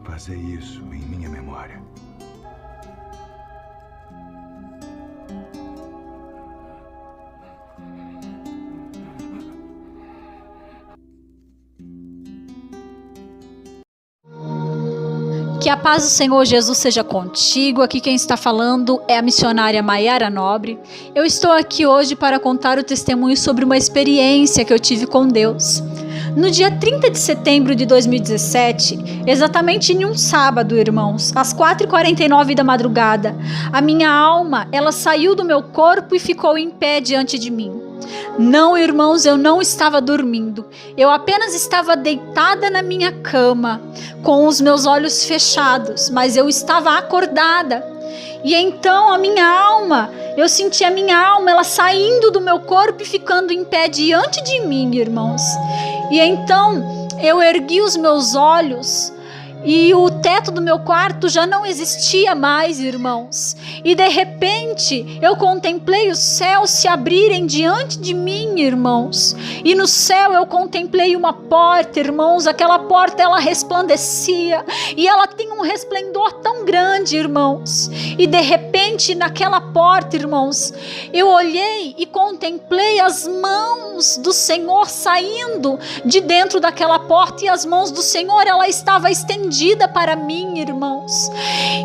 Fazei isso em minha memória. Que a paz do Senhor Jesus seja contigo. Aqui quem está falando é a missionária Maiara Nobre. Eu estou aqui hoje para contar o testemunho sobre uma experiência que eu tive com Deus. No dia 30 de setembro de 2017, exatamente em um sábado, irmãos, às 4h49 da madrugada, a minha alma, ela saiu do meu corpo e ficou em pé diante de mim. Não, irmãos, eu não estava dormindo. Eu apenas estava deitada na minha cama, com os meus olhos fechados, mas eu estava acordada. E então a minha alma, eu senti a minha alma, ela saindo do meu corpo e ficando em pé diante de mim, irmãos. E então eu ergui os meus olhos e o teto do meu quarto já não existia mais, irmãos. E de repente eu contemplei os céus se abrirem diante de mim, irmãos. E no céu eu contemplei uma porta, irmãos. Aquela porta, ela resplandecia e ela tem um resplendor tão grande, irmãos. E de repente naquela porta, irmãos, eu olhei e contemplei as mãos do Senhor saindo de dentro daquela porta. E as mãos do Senhor, ela estava estendida para mim, irmãos.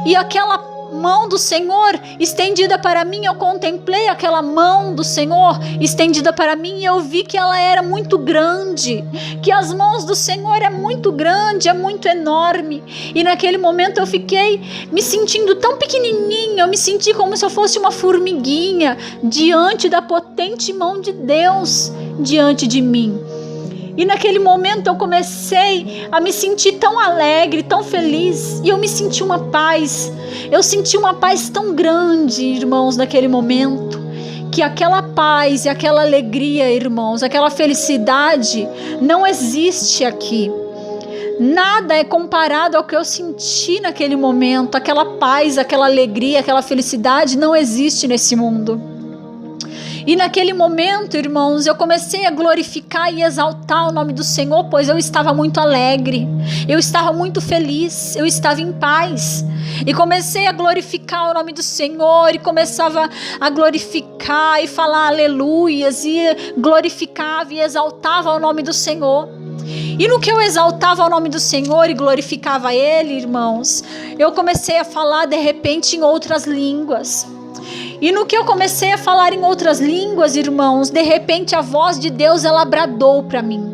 E aquela mão do Senhor estendida para mim, eu contemplei aquela mão do Senhor estendida para mim e eu vi que ela era muito grande, que as mãos do Senhor é muito grande, é muito enorme. E naquele momento eu fiquei me sentindo tão pequenininha, eu me senti como se eu fosse uma formiguinha diante da potente mão de Deus diante de mim. E naquele momento eu comecei a me sentir tão alegre, tão feliz. E eu me senti uma paz. Eu senti uma paz tão grande, irmãos, naquele momento. Que aquela paz e aquela alegria, irmãos, aquela felicidade não existe aqui. Nada é comparado ao que eu senti naquele momento. Aquela paz, aquela alegria, aquela felicidade não existe nesse mundo. E naquele momento, irmãos, eu comecei a glorificar e exaltar o nome do Senhor, pois eu estava muito alegre, eu estava muito feliz, eu estava em paz. E comecei a glorificar o nome do Senhor, e começava a glorificar e falar aleluias, e glorificava e exaltava o nome do Senhor. E no que eu exaltava o nome do Senhor e glorificava Ele, irmãos, eu comecei a falar de repente em outras línguas. E no que eu comecei a falar em outras línguas, irmãos, de repente a voz de Deus, ela bradou para mim.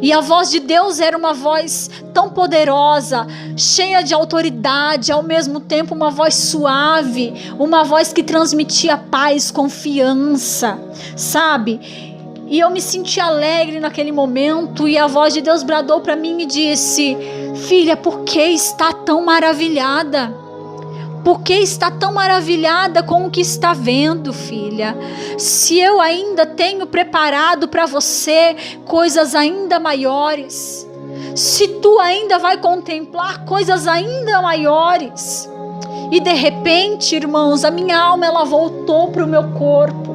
E a voz de Deus era uma voz tão poderosa, cheia de autoridade, ao mesmo tempo uma voz suave, uma voz que transmitia paz, confiança, sabe? E eu me senti alegre naquele momento, e a voz de Deus bradou para mim e disse: filha, por que está tão maravilhada? Por que está tão maravilhada com o que está vendo, filha? Se eu ainda tenho preparado para você coisas ainda maiores, se tu ainda vai contemplar coisas ainda maiores. E de repente, irmãos, a minha alma, ela voltou para o meu corpo.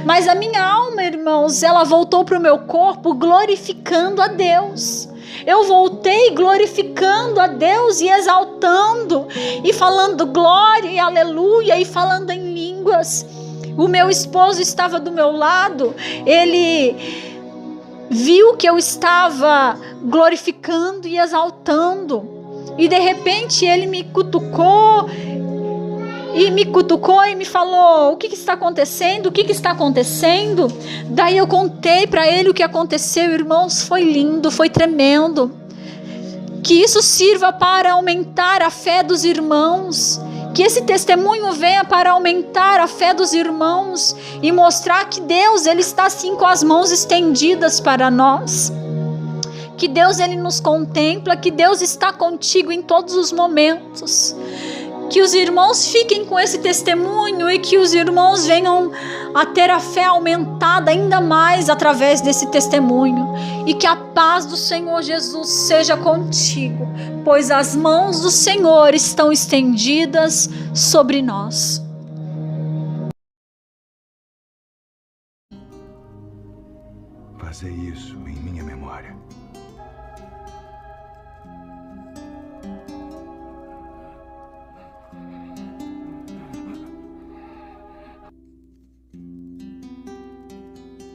Mas a minha alma, irmãos, ela voltou para o meu corpo glorificando a Deus. Eu voltei glorificando a Deus e exaltando e falando glória e aleluia e falando em línguas. O meu esposo estava do meu lado, ele viu que eu estava glorificando e exaltando, e de repente ele me cutucou e me falou: o que está acontecendo? O que está acontecendo? Daí eu contei para ele o que aconteceu, irmãos. Foi lindo, foi tremendo. Que isso sirva para aumentar a fé dos irmãos, que esse testemunho venha para aumentar a fé dos irmãos e mostrar que Deus, Ele está assim com as mãos estendidas para nós, que Deus, Ele nos contempla, que Deus está contigo em todos os momentos. Que os irmãos fiquem com esse testemunho e que os irmãos venham a ter a fé aumentada ainda mais através desse testemunho. E que a paz do Senhor Jesus seja contigo, pois as mãos do Senhor estão estendidas sobre nós. Fazei isso